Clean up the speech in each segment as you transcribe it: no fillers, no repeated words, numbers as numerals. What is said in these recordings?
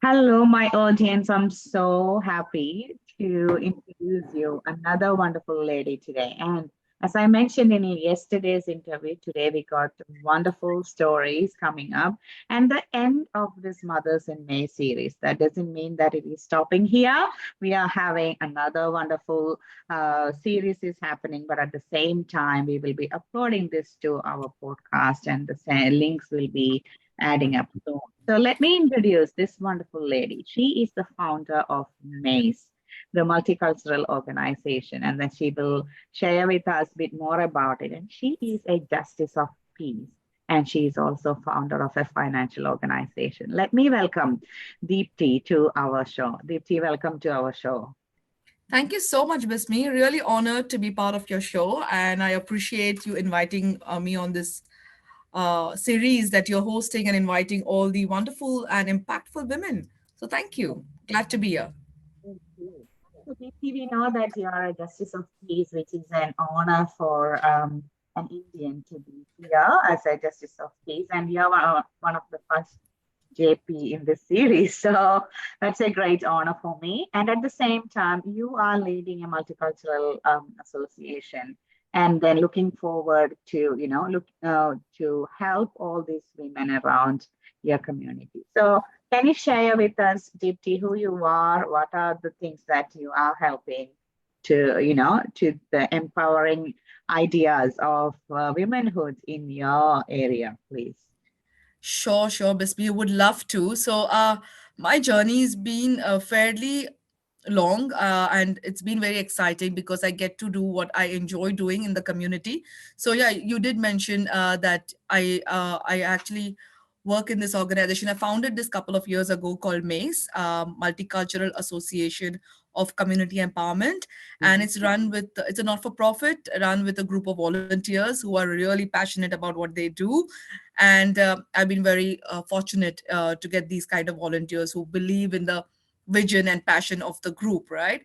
Hello, my audience. I'm so happy to introduce you another wonderful lady today. And as I mentioned in yesterday's interview, today we got wonderful stories coming up and the end of this Mothers in May series. That doesn't mean that it is stopping here. We are having another wonderful series is happening, but at the same time, we will be uploading this to our podcast and the links will be adding up soon. So let me introduce this wonderful lady. She is the founder of MACE, the multicultural organization, and then she will share with us a bit more about it. And she is a justice of peace. And she is also founder of a financial organization. Let me welcome Deepti to our show. Deepti, welcome to our show. Thank you so much, Bismi. Really honored to be part of your show, and I appreciate you inviting me on this series that you're hosting and inviting all the wonderful and impactful women. So, thank you. Glad to be here. Thank you. So, Deepti, we know that you are a Justice of Peace, which is an honor for an Indian to be here as a Justice of Peace, and you're one of the first JP in this series. So that's a great honor for me. And at the same time, you are leading a multicultural association, and then looking forward to look to help all these women around your community. So can you share with us, Deepti, who you are? What are the things that you are helping to the empowering ideas of womenhood in your area, please? Sure, Bismi. Would love to. My journey's been fairly long, and it's been very exciting because I get to do what I enjoy doing in the community. So, yeah, you did mention that I actually work in this organization. I founded this couple of years ago called MACE, Multicultural Association of Community Empowerment, and Mhm. it's a not-for-profit run with a group of volunteers who are really passionate about what they do. And I've been very fortunate to get these kind of volunteers who believe in the vision and passion of the group, right?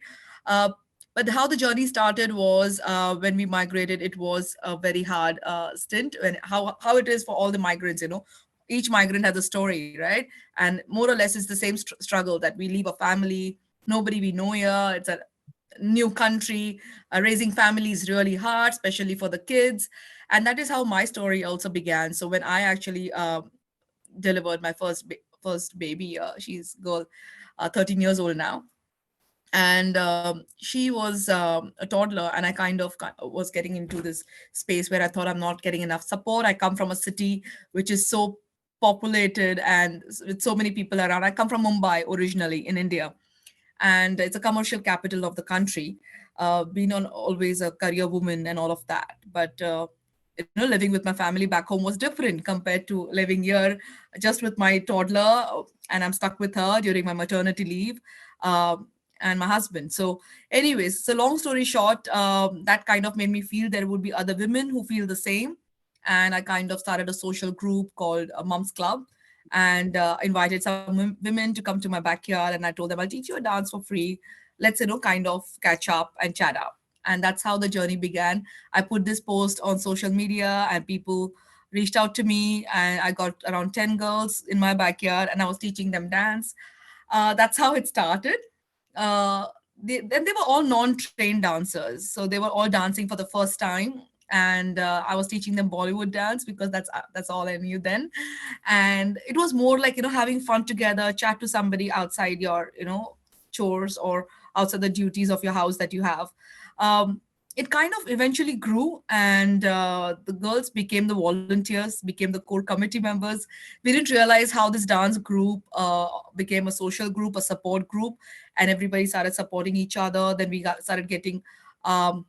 uh, but how the journey started was when we migrated. It was a very hard stint, and how it is for all the migrants, each migrant has a story, right? And more or less it's the same struggle, that we leave a family, nobody we know here, it's a new country. Raising family is really hard, especially for the kids. And that is how my story also began. So when I actually delivered my first baby, she's girl, 13 years old now, and she was a toddler, and I was getting into this space where I thought I'm not getting enough support. I come from a city which is so populated and with so many people around. I come from Mumbai originally in India, and it's a commercial capital of the country. Been on always a career woman and all of that, but living with my family back home was different compared to living here just with my toddler, and I'm stuck with her during my maternity leave. And my husband. So, anyways, so long story short, that kind of made me feel there would be other women who feel the same. And I kind of started a social group called Mums Club, and invited some women to come to my backyard. And I told them, I'll teach you a dance for free. Let's, kind of catch up and chat up. And that's how the journey began. I put this post on social media, and people reached out to me, and I got around 10 girls in my backyard, and I was teaching them dance. That's how it started. uh, then they were all non-trained dancers, so they were all dancing for the first time. And I was teaching them Bollywood dance because that's all I knew then. And it was more like, having fun together, chat to somebody outside your, chores, or outside the duties of your house that you have. It kind of eventually grew, and the girls became the volunteers, became the core committee members. We didn't realize how this dance group became a social group, a support group, and everybody started supporting each other. Then started getting um,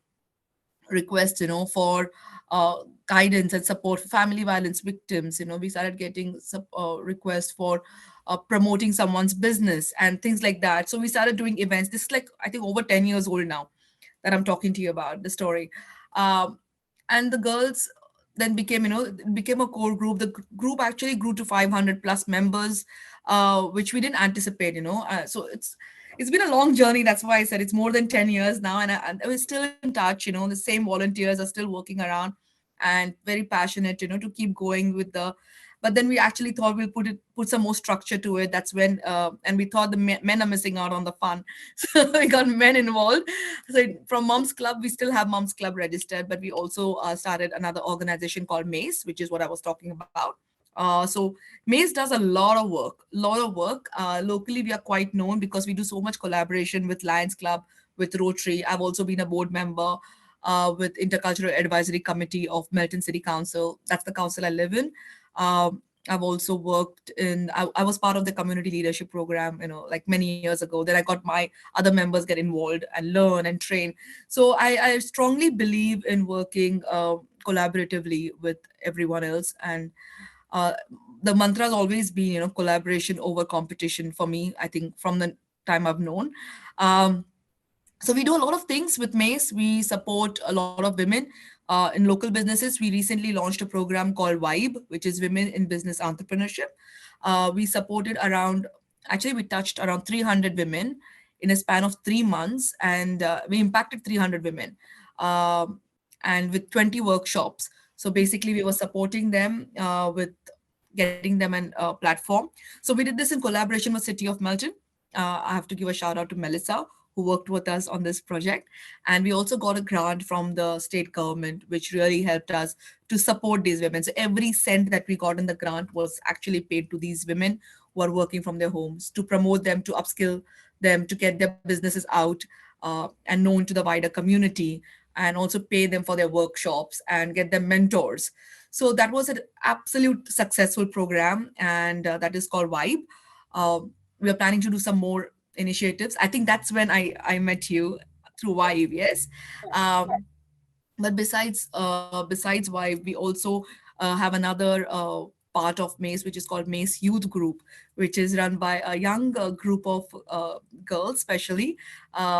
requests, for guidance and support for family violence victims. We started getting requests for promoting someone's business and things like that. So we started doing events. This is like, I think, over 10 years old now that I'm talking to you about the story. Um, and the girls then became, it became a core group. The group actually grew to 500 plus members, which we didn't anticipate. So it's been a long journey. That's why I said it's more than 10 years now, and we're still in touch. The same volunteers are still working around, and very passionate, to keep going with the but then we actually thought we'll put some more structure to it. That's when and we thought the men are missing out on the fun, so we got men involved. So from Moms Club, we still have Moms Club registered, but we also started another organization called Mace, which is what I was talking about. So Mace does a lot of work. Locally, we are quite known because we do so much collaboration with Lions Club, with Rotary. I've also been a board member with Intercultural Advisory Committee of Melton City Council. That's the council I live in. I've also worked I was part of the community leadership program, like many years ago. Then I got my other members get involved and learn and train. So I strongly believe in working collaboratively with everyone else. And uh, the mantra has always been, collaboration over competition for me, I think, from the time I've known. Um, so we do a lot of things with Mace. We support a lot of women in local businesses. We recently launched a program called Vibe, which is Women in Business Entrepreneurship. We supported around, actually, we touched around 300 women in a span of 3 months, and we impacted 300 women, and with 20 workshops. So basically, we were supporting them with getting them an platform. So we did this in collaboration with City of Melton. I have to give a shout out to Melissa, who worked with us on this project. And we also got a grant from the state government, which really helped us to support these women. So every cent that we got in the grant was actually paid to these women who are working from their homes, to promote them, to upskill them, to get their businesses out and known to the wider community, and also pay them for their workshops and get them mentors. So that was an absolute successful program, and that is called Vibe. We are planning to do some more initiatives. I think that's when I met you through Vibe. Yes. um, but besides Vibe, we also have another part of Mace, which is called Mace Youth Group, which is run by a young group of girls. Especially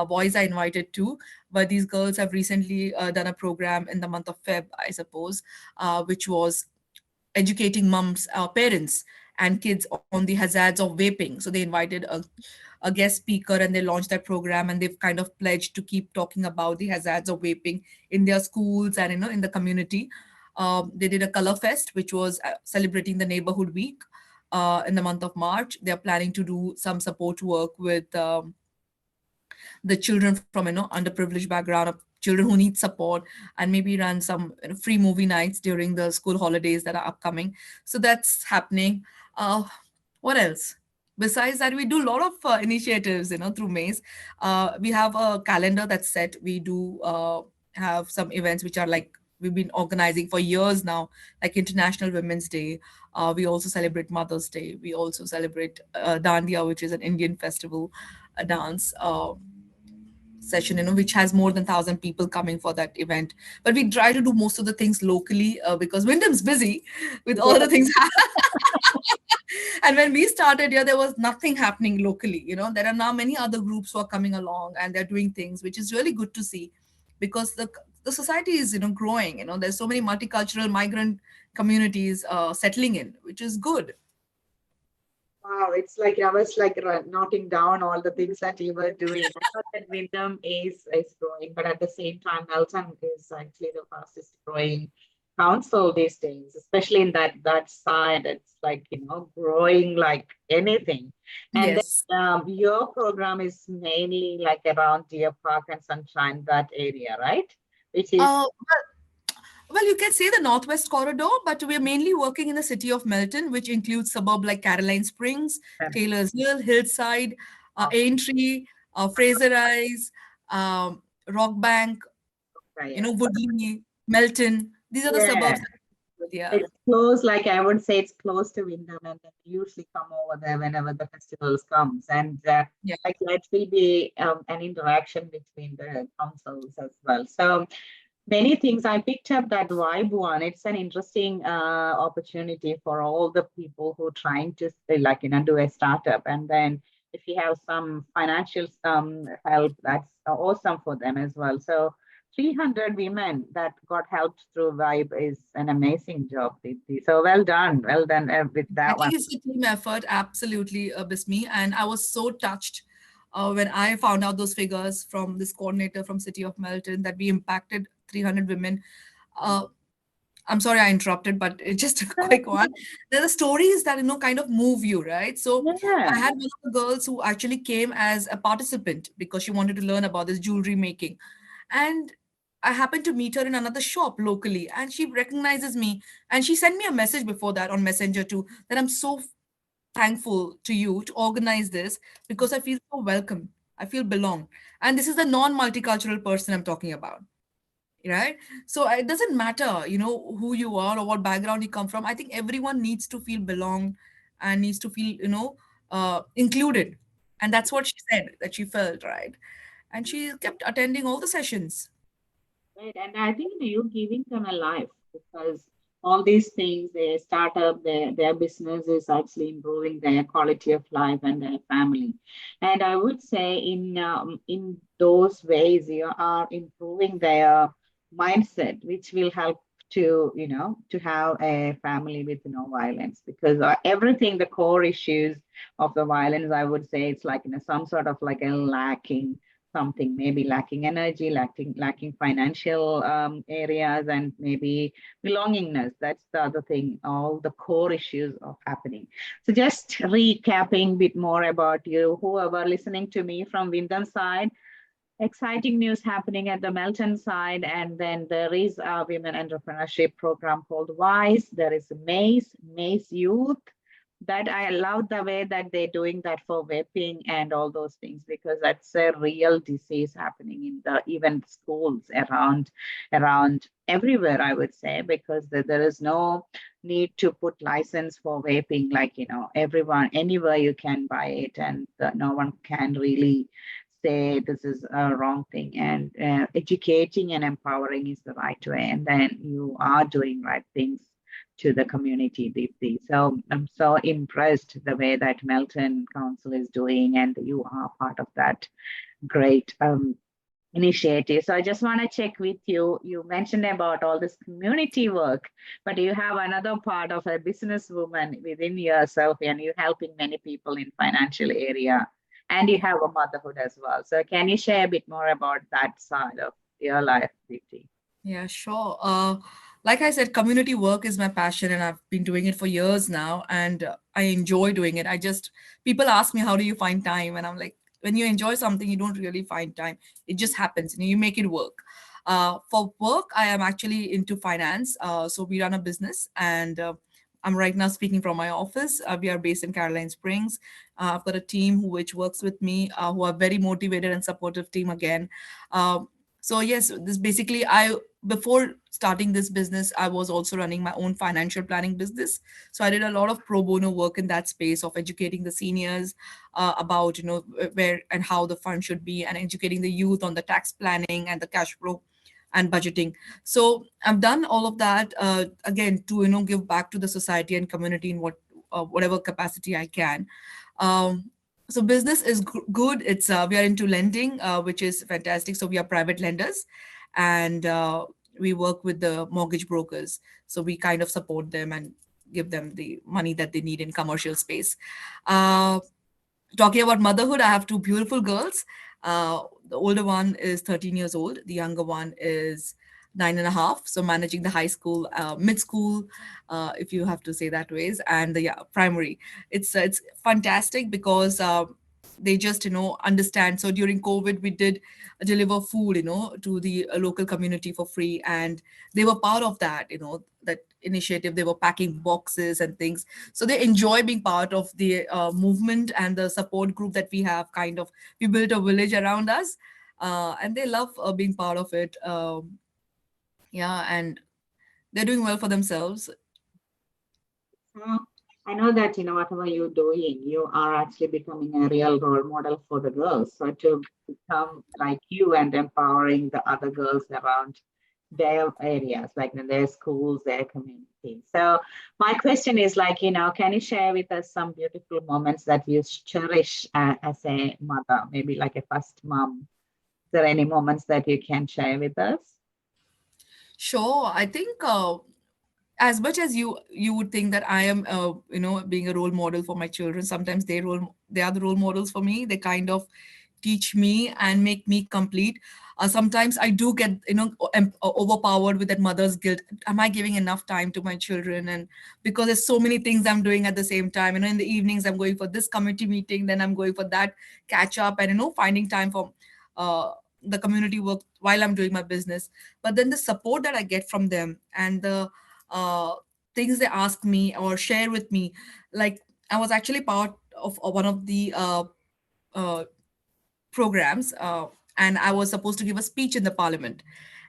boys are invited too, but these girls have recently done a program in the month of Feb, I suppose, which was educating mums, parents, and kids on the hazards of vaping. So they invited a guest speaker, and they launched that program, and they've kind of pledged to keep talking about the hazards of vaping in their schools and in the community. They did a color fest, which was celebrating the neighborhood week in the month of March. They're planning to do some support work with the children from underprivileged background, of children who need support, and maybe run some free movie nights during the school holidays that are upcoming. So that's happening. What else? Besides that, we do a lot of initiatives through Maze. We have a calendar that's set. We do have some events which are like we've been organizing for years now, like International Women's Day. We also celebrate Mother's Day. We also celebrate Dandiya, which is an Indian festival, a dance session, which has more than 1,000 people coming for that event. But we try to do most of the things locally because Wyndham's busy with all Yeah. the things. And when we started here, there was nothing happening locally. There are now many other groups who are coming along, and they're doing things, which is really good to see, because the society is growing. There's so many multicultural migrant communities settling in, which is good. Wow, it's like I was like noting down all the things that you were doing. I thought that Wyndham is growing, but at the same time, Melton is actually the fastest growing council these days, especially in that side. It's like growing like anything. And Yes. then your program is mainly like around Deer Park and Sunshine, that area, right? Which is Well, you can say the Northwest Corridor, but we're mainly working in the city of Melton, which includes suburb like Caroline Springs, Taylor's Hill, Hillside, Aintree, Fraser Rise, Rockbank, yeah. Woodley, Melton. These are the Yeah. suburbs. Yeah. It's close, like I would say, it's close to Wyndham, and then we usually come over there whenever the festivals comes, and Yeah. like it will be an interaction between the councils as well. So many things. I picked up that Vibe one. It's an interesting opportunity for all the people who are trying to like do a startup, and then if you have some financial help, that's awesome for them as well. So 300 women that got helped through Vibe is an amazing job, Deepti. So well done with I that one. think it's a team effort, absolutely, Bismi. And I was so touched when I found out those figures from this coordinator from City of Melton that we impacted 300 women. Uh, I'm sorry I interrupted, but it's just a quick one. There are the stories that kind of move you, right? So I Yeah. had one of the girls who actually came as a participant because she wanted to learn about this jewelry making, and I happened to meet her in another shop locally, and she recognizes me, and she sent me a message before that on Messenger too, that I'm so thankful to you to organize this because I feel so welcome. I feel belong, and this is the non-multicultural person I'm talking about, right? So it doesn't matter who you are or what background you come from. I think everyone needs to feel belong and needs to feel included, and that's what she said that she felt, right? And she kept attending all the sessions. Right. And I think you're giving them a life because all these things, their startup, their business is actually improving their quality of life and their family. And I would say in those ways, you are improving their mindset, which will help to have a family with no violence because everything, the core issues of the violence, I would say it's like some sort of like a lacking something, maybe lacking energy, lacking financial areas, and maybe belongingness. That's the other thing, all the core issues of happening. So just recapping a bit more about you, whoever listening to me from Wyndham side, exciting news happening at the Melton side. And then there is a women entrepreneurship program called WISE. There is Maze Youth, that I love the way that they're doing that for vaping and all those things because that's a real disease happening in the even schools around everywhere, I would say, because there is no need to put license for vaping, like everyone anywhere you can buy it, and no one can really say this is a wrong thing. And educating and empowering is the right way, and then you are doing right things to the community, Deepti. So I'm so impressed the way that Melton Council is doing, and you are part of that great initiative. So I just want to check with you. You mentioned about all this community work, but you have another part of a businesswoman within yourself, and you're helping many people in financial area, and you have a motherhood as well. So can you share a bit more about that side of your life, Deepti? Yeah, sure. Like I said, community work is my passion, and I've been doing it for years now, and I enjoy doing it. People ask me, how do you find time? And I'm like, when you enjoy something, you don't really find time. It just happens, you make it work. For work, I am actually into finance. So we run a business, and I'm right now speaking from my office. We are based in Caroline Springs. I've got a team which works with me, who are very motivated and supportive team again. So yes, this basically I before starting this business, I was also running my own financial planning business. So I did a lot of pro bono work in that space of educating the seniors about where and how the fund should be, and educating the youth on the tax planning and the cash flow and budgeting. So I've done all of that again to give back to the society and community in whatever capacity I can. Um, so business is good. It's we are into lending, which is fantastic. So we are private lenders, and we work with the mortgage brokers. So we kind of support them and give them the money that they need in commercial space. Uh, Talking about motherhood, I have two beautiful girls. The older one is 13 years old. The younger one is 9.5. So managing the high school, mid school, if you have to say that ways, and the primary. It's fantastic because they just understand. So during COVID, we did deliver food to the local community for free, and they were part of that. That initiative. They were packing boxes and things, so they enjoy being part of the movement and the support group that we have. Kind of, we built a village around us, and they love being part of it. Yeah, and they're doing well for themselves. So I know that whatever you're doing, you are actually becoming a real role model for the girls. So to become like you and empowering the other girls around their areas, like in their schools, their community. So my question is like, can you share with us some beautiful moments that you cherish as a mother, maybe like a first mom? Is there any moments that you can share with us? Sure, I think as much as you would think that I am being a role model for my children, sometimes they are the role models for me. They kind of teach me and make me complete. Sometimes I do get, overpowered with that mother's guilt. Am I giving enough time to my children? And because there's so many things I'm doing at the same time, in the evenings I'm going for this committee meeting, then I'm going for that catch up, and finding time for uh, the community work while I'm doing my business. But then the support that I get from them, and the uh, things they ask me or share with me, like I was actually part of one of the uh, programs, and I was supposed to give a speech in the parliament.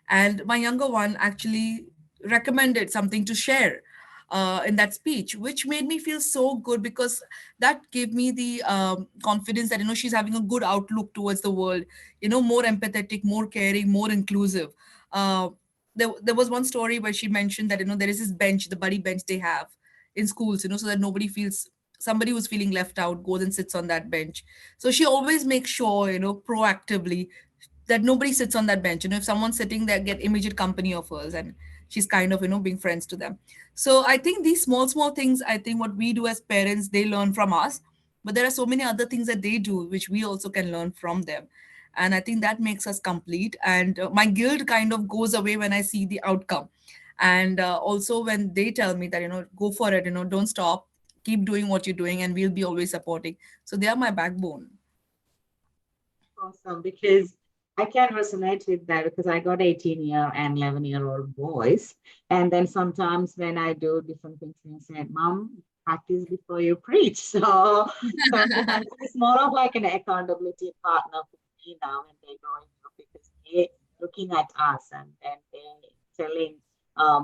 And my younger one actually recommended something to share in that speech, which made me feel so good, because that gave me the confidence that she's having a good outlook towards the world, more empathetic, more caring, more inclusive. Uh, there was one story where she mentioned that there is this bench, the buddy bench they have in schools, so that nobody feels, somebody who's feeling left out goes and sits on that bench. So she always makes sure, proactively, that nobody sits on that bench. If someone's sitting there, get immediate company of hers, and she's kind of, being friends to them. So I think these small, small things, I think what we do as parents, they learn from us. But there are so many other things that they do, which we also can learn from them. And I think that makes us complete. And my guilt kind of goes away when I see the outcome. And also when they tell me that, go for it, don't stop, keep doing what you're doing, and we'll be always supporting. So they are my backbone. Awesome, because I can resonate with that because I got 18-year and 11-year-old boys. And then sometimes when I do different things, they say, Mom, practice before you preach. So sometimes it's more of like an accountability partner for me now when they go because they looking at us and then they telling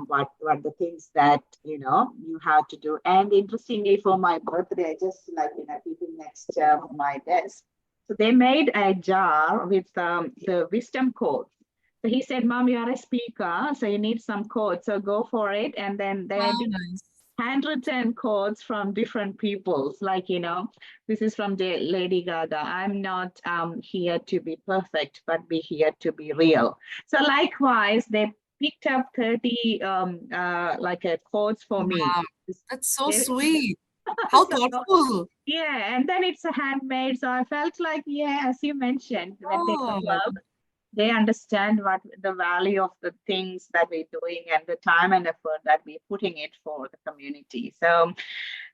what the things that you have to do. And interestingly, for my birthday, just like keeping next my desk. So they made a jar with the wisdom quote. So he said, Mom, you are a speaker, so you need some quotes. So go for it. And then they Oh, did nice. handwritten quotes from different peoples. Like, this is from Lady Gaga. I'm not here to be perfect, but be here to be real. So likewise, they picked up 30 like quotes for me. Wow. That's so They- sweet. How so thoughtful. yeah, and then it's a handmade. So I felt like, yeah, as you mentioned, when they grow Oh, up, they understand what the value of the things that we're doing and the time and effort that we're putting it for the community. So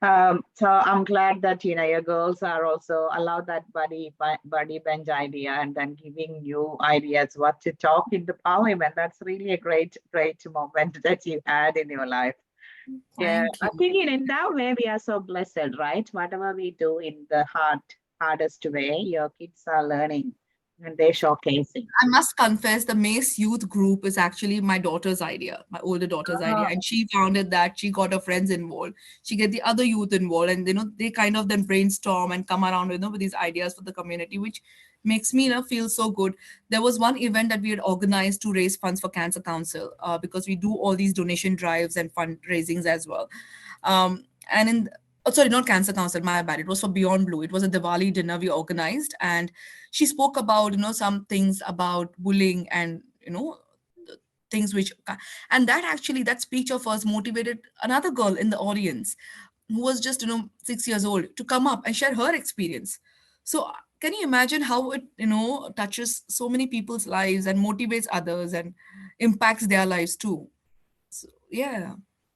I'm glad that your girls are also allowed that buddy bench idea and then giving you ideas what to talk in the parliament. That's really a great moment that you had in your life. Yeah, thank I you. think in that way we are so blessed, right? Whatever we do in the hardest way, your kids are learning and they're showcasing. I must confess, the Mace Youth Group is actually my daughter's idea, my older daughter's idea. Oh, And she founded that. She got her friends involved. She get the other youth involved, and they kind of then brainstorm and come around with these ideas for the community, which makes me feel so good. There was one event that we had organized to raise funds for Cancer Council, because we do all these donation drives and fundraisings as well. And in Oh, sorry, not Cancer Council, my bad. It was for Beyond Blue. It was a Diwali dinner we organized, and she spoke about some things about bullying, and the things which, and that actually, that speech of hers motivated another girl in the audience who was just 6 years old, to come up and share her experience. So can you imagine how it touches so many people's lives and motivates others and impacts their lives too? So yeah.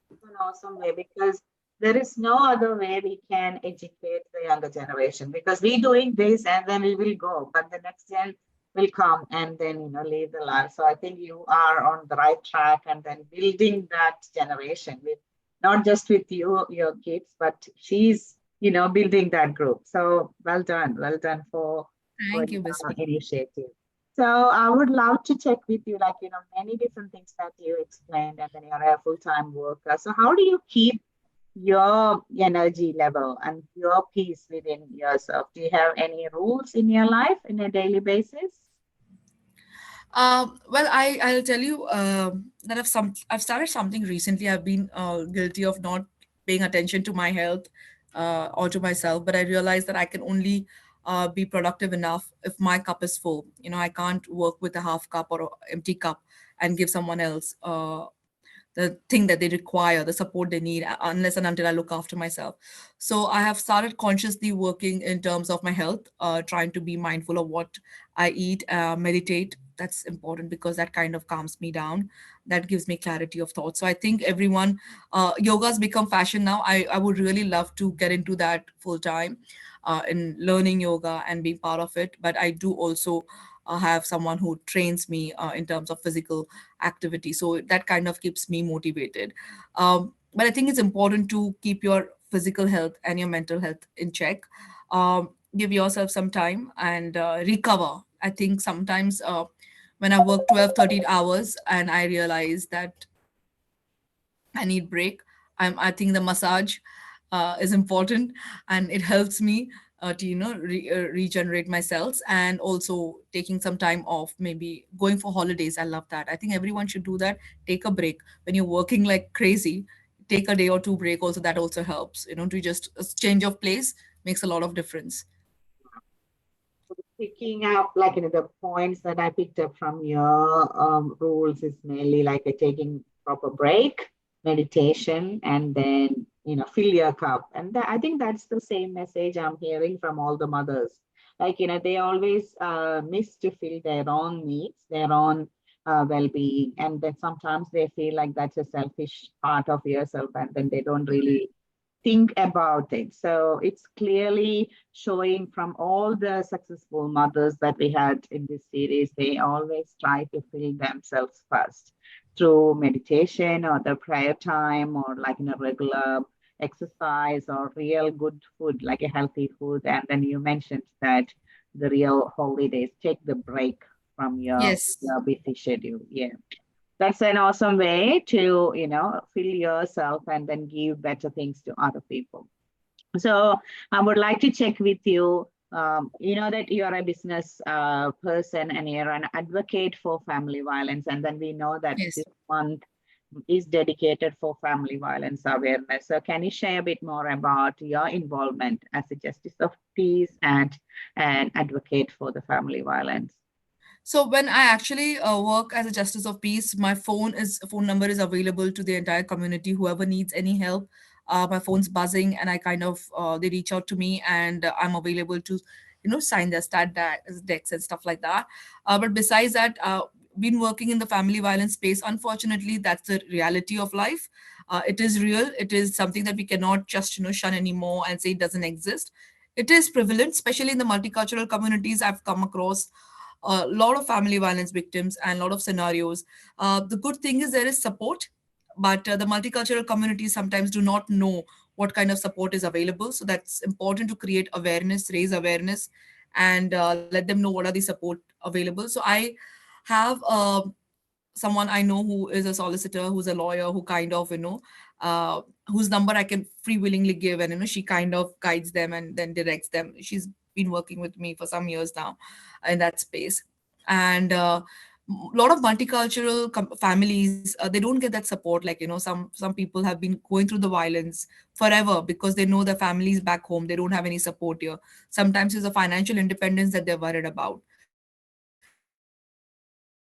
an awesome way because there is no other way we can educate the younger generation because we're doing this and then we will go, but the next gen will come and then leave the life. So I think you are on the right track and then building that generation with not just with you, your kids, but she's building that group. So well done for Thank you, your Bismi. initiative. So I would love to check with you, like, many different things that you explained, and then you're a full-time worker. So how do you keep your energy level and your peace within yourself? Do you have any rules in your life in a daily basis? Well, I'll tell you that I've started something recently. I've been guilty of not paying attention to my health or to myself, but I realized that I can only be productive enough if my cup is full. I can't work with a half cup or an empty cup and give someone else. the thing that they require, the support they need, unless and until I look after myself. So I have started consciously working in terms of my health, trying to be mindful of what I eat, meditate. That's important because that kind of calms me down. That gives me clarity of thought. So I think everyone, yoga's become fashion now. I would really love to get into that full time, in learning yoga and being part of it. But I do also have someone who trains me in terms of physical activity. So that kind of keeps me motivated. But I think it's important to keep your physical health and your mental health in check. Give yourself some time and recover. I think sometimes when I work 12, 13 hours and I realize that I need break. I think the massage is important, and it helps me to regenerate my cells, and also taking some time off, maybe going for holidays. I love that. I think everyone should do that. Take a break when you're working like crazy. Take a day or two break. Also, that also helps. To just a change of place makes a lot of difference. Picking up, like, the points that I picked up from your rules is mainly like a taking proper break, meditation, and then, fill your cup. And I think that's the same message I'm hearing from all the mothers. Like, they always miss to fill their own needs, their own well-being. And then sometimes they feel like that's a selfish part of yourself, and then they don't really think about it. So it's clearly showing from all the successful mothers that we had in this series, they always try to fill themselves first through meditation or the prayer time, or like in a regular exercise, or real good food, like a healthy food. And then you mentioned that the real holidays, take the break from Yes. your busy schedule. Yeah, that's an awesome way to, fill yourself and then give better things to other people. So I would like to check with you. You know that you are a business person, and you're an advocate for family violence. And then we know that Yes. this month is dedicated for family violence awareness. So can you share a bit more about your involvement as a justice of peace and an advocate for the family violence? So when I actually work as a justice of peace, my phone number is available to the entire community. Whoever needs any help, my phone's buzzing, and I kind of they reach out to me, and I'm available to, sign their decks and stuff like that. But besides that, been working in the family violence space. Unfortunately, that's the reality of life. It is real. It is something that we cannot just shun anymore and say it doesn't exist. It is prevalent, especially in the multicultural communities. I've come across a lot of family violence victims and a lot of scenarios. The good thing is there is support, but the multicultural communities sometimes do not know what kind of support is available. So that's important to create awareness, raise awareness, and let them know what are the support available. So I have someone I know who is a solicitor, who's a lawyer, who kind of, whose number I can free willingly give, and she kind of guides them and then directs them. She's been working with me for some years now in that space, and a lot of multicultural families, they don't get that support. Like some people have been going through the violence forever because they know their families back home, they don't have any support here. Sometimes it's a financial independence that they're worried about.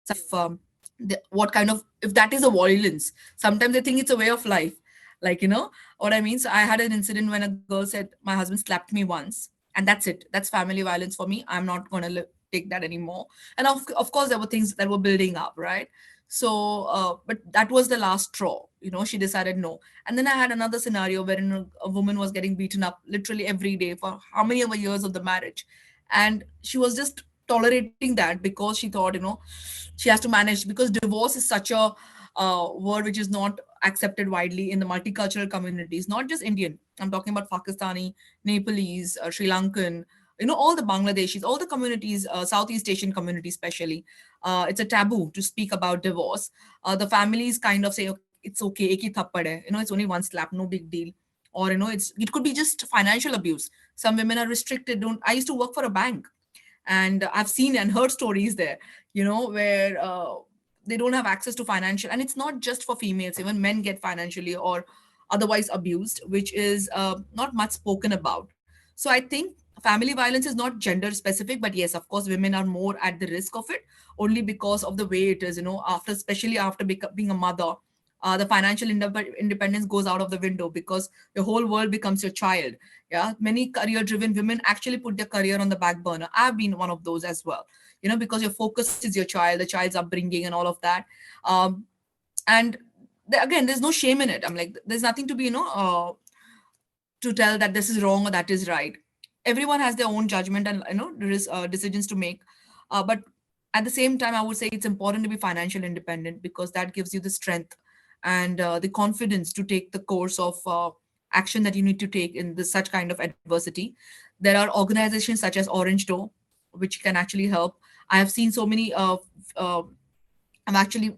Sometimes if that is a violence, sometimes they think it's a way of life. Like what I mean. So I had an incident when a girl said, my husband slapped me once, and that's it, that's family violence for me. I'm not going to take that anymore. And of course there were things that were building up, right? So but that was the last straw. She decided no. And then I had another scenario wherein a woman was getting beaten up literally every day for how many of years of the marriage, and she was just tolerating that because she thought, she has to manage, because divorce is such a word which is not accepted widely in the multicultural communities, not just Indian. I'm talking about Pakistani, Nepalese, Sri Lankan, all the Bangladeshis, all the communities, Southeast Asian communities especially. It's a taboo to speak about divorce. The families kind of say, "Okay, it's okay, ek hi thappad hai. It's only one slap, no big deal." Or it could be just financial abuse. Some women are restricted. Don't I used to work for a bank, and I've seen and heard stories there, where they don't have access to financial, and it's not just for females, even men get financially or otherwise abused, which is not much spoken about. So I think family violence is not gender specific, but yes, of course women are more at the risk of it, only because of the way it is, after, especially after being a mother. the financial independence goes out of the window because your whole world becomes your child. Yeah, many career driven women actually put their career on the back burner. I've been one of those as well, because your focus is your child, the child's upbringing and all of that. um, and again, there's no shame in it. I'm like, there's nothing to be, to tell that this is wrong or that is right. Everyone has their own judgment and, there is decisions to make. But at the same time, I would say it's important to be financial independent because that gives you the strength and the confidence to take the course of action that you need to take in this such kind of adversity. There are organizations such as Orange Door, which can actually help. I have seen so many uh, I'm actually,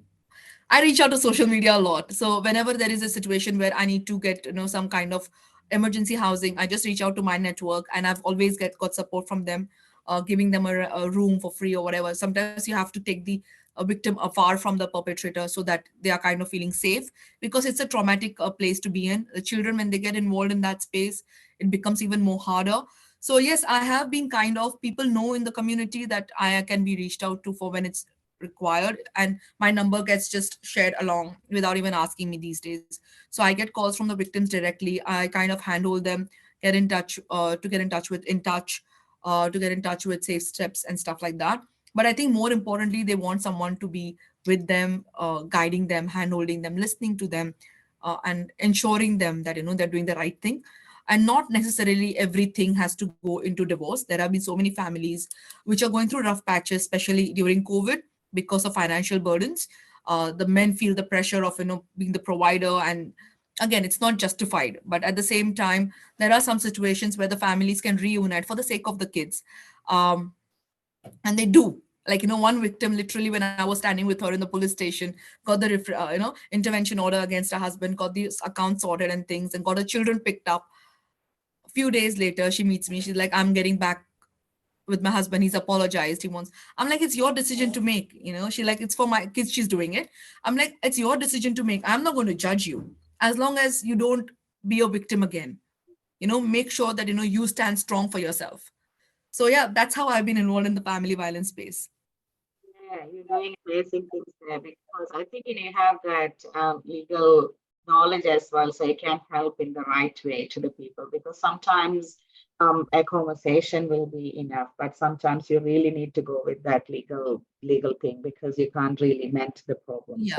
I reach out to social media a lot. So whenever there is a situation where I need to get, some kind of emergency housing, I just reach out to my network, and I've always got support from them, giving them a room for free or whatever. Sometimes you have to take the victim afar from the perpetrator so that they are kind of feeling safe, because it's a traumatic place to be in. The children, when they get involved in that space, it becomes even more harder. So yes, I have been kind of, people know in the community that I can be reached out to for when it's required, and my number gets just shared along without even asking me these days. So I get calls from the victims directly. I kind of handhold them, get in touch, to get in touch with in touch to get in touch with safe steps and stuff like that. But I think more importantly, they want someone to be with them, guiding them, handholding them, listening to them, and ensuring them that they're doing the right thing. And not necessarily everything has to go into divorce. There have been so many families which are going through rough patches, especially during COVID, because of financial burdens. The men feel the pressure of being the provider, and again, it's not justified. But at the same time, there are some situations where the families can reunite for the sake of the kids, um, and they do. Like, one victim, literally, when I was standing with her in the police station, got the intervention order against her husband, got the account sorted and things, and got her children picked up. A few days later, she meets me. She's like, I'm getting back with my husband. He's apologized. He wants. I'm like, it's your decision to make. She like, it's for my kids. She's doing it. I'm like, it's your decision to make. I'm not going to judge you as long as you don't be a victim again. Make sure that you stand strong for yourself. So yeah, that's how I've been involved in the family violence space. Yeah, you're doing amazing things there because I think you have that legal knowledge as well, so you can help in the right way to the people. Because sometimes a conversation will be enough, but sometimes you really need to go with that legal thing because you can't really mend the problem. Yeah.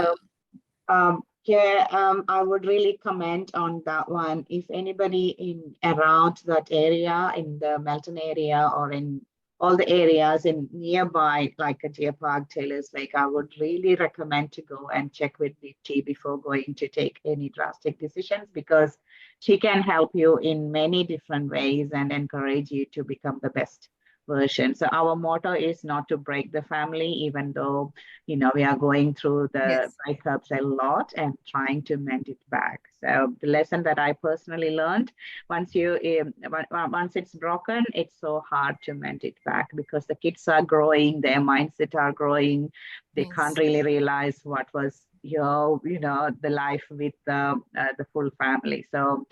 So yeah, I would really comment on that one. If anybody in around that area, in the Melton area or in all the areas in nearby, like a Deer Park, Taylor's Lake, I would really recommend to go and check with Deepti before going to take any drastic decisions because she can help you in many different ways and encourage you to become the best version. So our motto is not to break the family, even though we are going through the Yes. breakups a lot and trying to mend it back. So the lesson that I personally learned, once it's broken, it's so hard to mend it back because the kids are growing, their mindset are growing. They can't Yes. really realize what was the life with the full family. So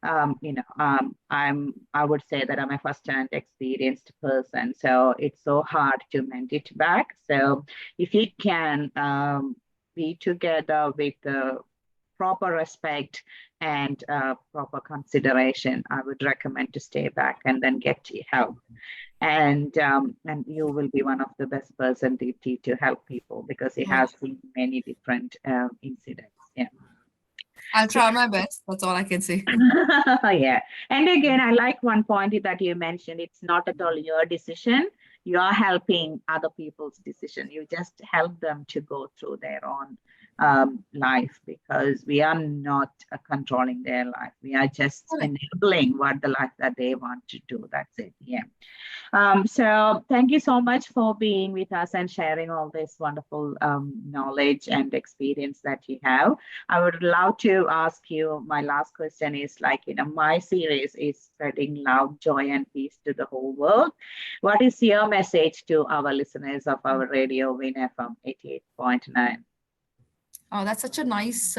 I would say that I'm a first-hand experienced person, so it's so hard to mend it back. So if you can be together with the proper respect and proper consideration, I would recommend to stay back and then get help. And you will be one of the best person to help people because he Oh, has seen many different incidents. Yeah. I'll So try my best. That's all I can say. yeah. And again, I like one point that you mentioned. It's not at all your decision. You are helping other people's decision. You just help them to go through their own life because we are not controlling their life. We are just Correct. enabling what the life that they want to do. That's it. Yeah. So thank you so much for being with us and sharing all this wonderful knowledge and experience that you have. I would love to ask you, my last question is like, my series is spreading love, joy, and peace to the whole world. What is your message to our listeners of our radio Win FM 88.9? Oh, that's such a nice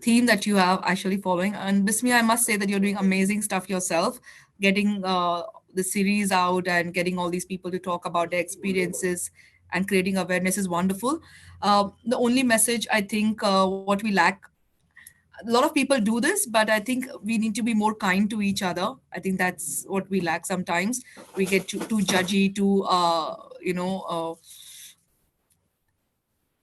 theme that you have actually following. And Bismi, I must say that you're doing amazing stuff yourself, getting the series out and getting all these people to talk about their experiences and creating awareness is wonderful. The only message I think what we lack, a lot of people do this, but I think we need to be more kind to each other. I think that's what we lack sometimes. We get too judgy, too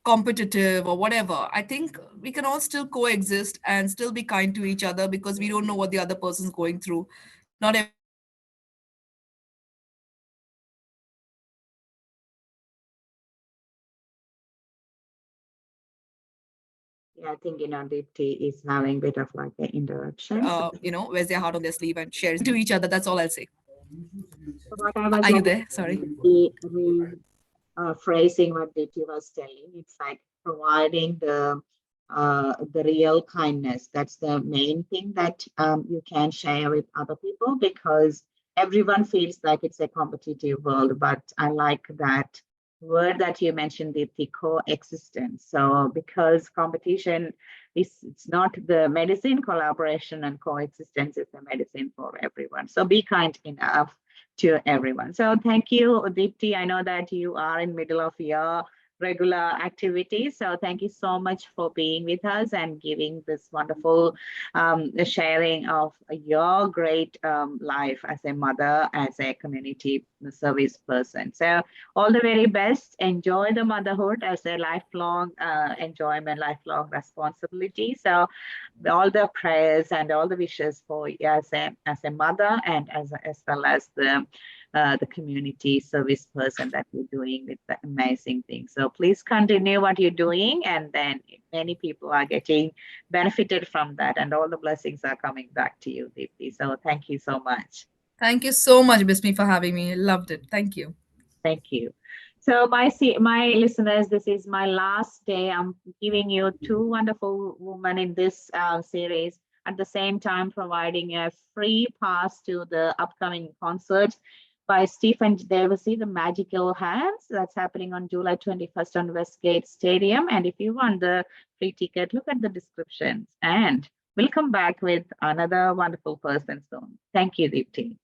competitive or whatever. I think we can all still coexist and still be kind to each other, because we don't know what the other person's going through. Not everyone is happy, not everyone is happy, not everyone is happy with their life. So let's be kind to each other. Yeah, I think, Deepti is having a bit of like an interruption. So, Wears their heart on their sleeve and shares to each other. That's all I'll say. so what I was Are you like there? Sorry. phrasing what Deepti was telling, it's like providing the real kindness. That's the main thing that you can share with other people, because everyone feels like it's a competitive world. But I like that word that you mentioned, Deepti, coexistence. So because competition is, it's not the medicine, collaboration and coexistence is the medicine for everyone. So be kind enough to everyone. So thank you, Deepti. I know that you are in middle of your regular activities. So thank you so much for being with us and giving this wonderful sharing of your great life as a mother, as a community service person. So all the very best. Enjoy the motherhood as a lifelong enjoyment, lifelong responsibility. So all the prayers and all the wishes for you as a mother, and as well as the community service person that you're doing with the amazing things. So please continue what you're doing, and then many people are getting benefited from that, and all the blessings are coming back to you, Deepti. So thank you so much. Thank you so much, Bismi, for having me. Loved it. Thank you. Thank you. So my listeners, this is my last day. I'm giving you two wonderful women in this series. At the same time, providing a free pass to the upcoming concert by Stephen Devasi, The Magical Hands. That's happening on July 21st on Westgate Stadium. And if you want the free ticket, look at the descriptions. And we'll come back with another wonderful person soon. Thank you, Deepti.